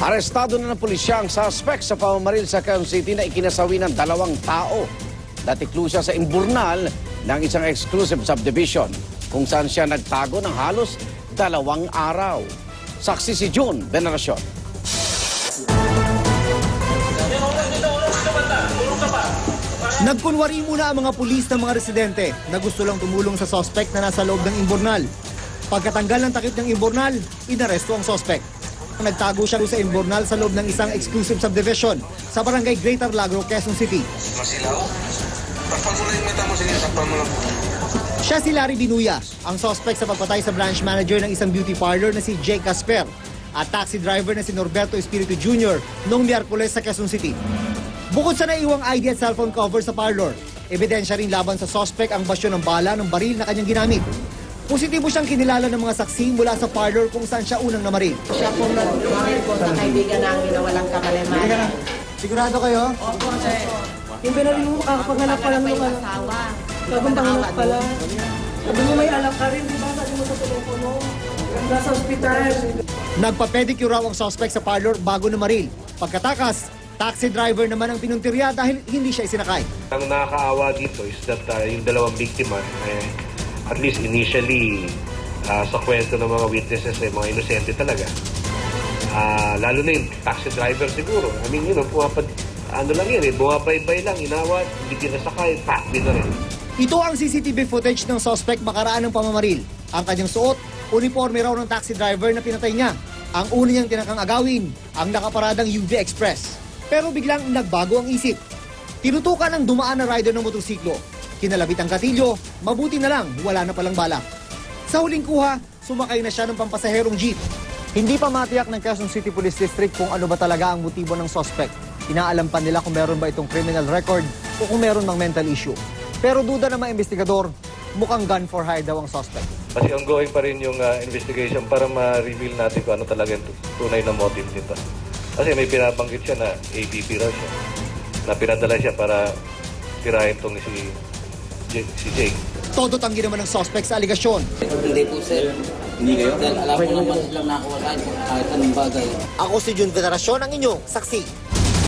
Arestado na ng pulisya ang suspect sa pamamaril sa Quezon City na ikinasawi ng 2 tao. Natiklo siya sa imburnal ng isang exclusive subdivision kung saan siya nagtago ng halos 2 araw. Saksi si June Veneracion. Nagkunwari muna ang mga pulis ng mga residente na gusto lang tumulong sa suspect na nasa loob ng imburnal. Pagkatanggal ng takip ng imburnal, inaresto ang suspect. Nagtago siya sa imburnal sa loob ng isang exclusive subdivision sa barangay Greater Lagro, Quezon City. Masilaw? Takpan mo na yung mata mo, sige, takpan mo lang. Siya si Larry Binuya, ang suspect sa pagpatay sa branch manager ng isang beauty parlor na si Jay Casper at taxi driver na si Norberto Espiritu Jr. noong Miyerkules sa Quezon City. Bukod sa naiwang ID at cellphone cover sa parlor, ebidensya rin laban sa suspect ang basyo ng bala ng baril na kanyang ginamit. Positibo siyang kinilala ng mga saksi mula sa parlor kung saan siya unang namaril. Siya po nag-report sa kaibigan namin na walang kamali-mali. Sigurado kayo? Opo, sir. Yung pinaril mo, kakapanganak pa lang yung asawa. Kaguntanganak pa lang. Sabi mo may alam ka rin, di ba? Sabi mo sa telepono. Nasa ospital. Nagpa-pedicure raw ang suspect sa parlor bago namaril. Pagkatakas, taxi driver naman ang pinuntirya dahil hindi siya isinakay. Ang nakakaawa dito is that yung 2 biktima, at least initially, sa kwento ng mga witnesses, mga inosente talaga. Lalo na yung taxi driver siguro. I mean, ano lang yan, bumabay-bay lang, inawat, hindi kinasakay, din na rin. Ito ang CCTV footage ng suspect makaraan ng pamamaril. Ang kanyang suot, uniforme raw ng taxi driver na pinatay niya. Ang una niyang tinakang agawin, ang nakaparadang UV Express. Pero biglang nagbago ang isip. Tinutukan ang dumaan na rider ng motorsiklo. Kinalabit ang katilyo, mabuti na lang, wala na palang bala. Sa huling kuha, sumakay na siya ng pampasaherong jeep. Hindi pa matiyak ng Quezon City Police District kung ano ba talaga ang motibo ng suspect. Inaalam pa nila kung meron ba itong criminal record o kung meron mang mental issue. Pero duda ng mga investigador, mukhang gun for hire daw ang suspect. Kasi ongoing pa rin yung investigation para ma-reveal natin kung ano talaga yung tunay na motive nito. Kasi may pinabanggit siya na APP raw siya, na pinadala siya para tirahin itong si Jake. Todo tanggi naman ng suspect sa aligasyon. Hindi po, sir. Hindi kayo? Dahil alam ko naman silang nakawalan kahit anong bagay. Ako si June Veneracion, ang inyong saksi.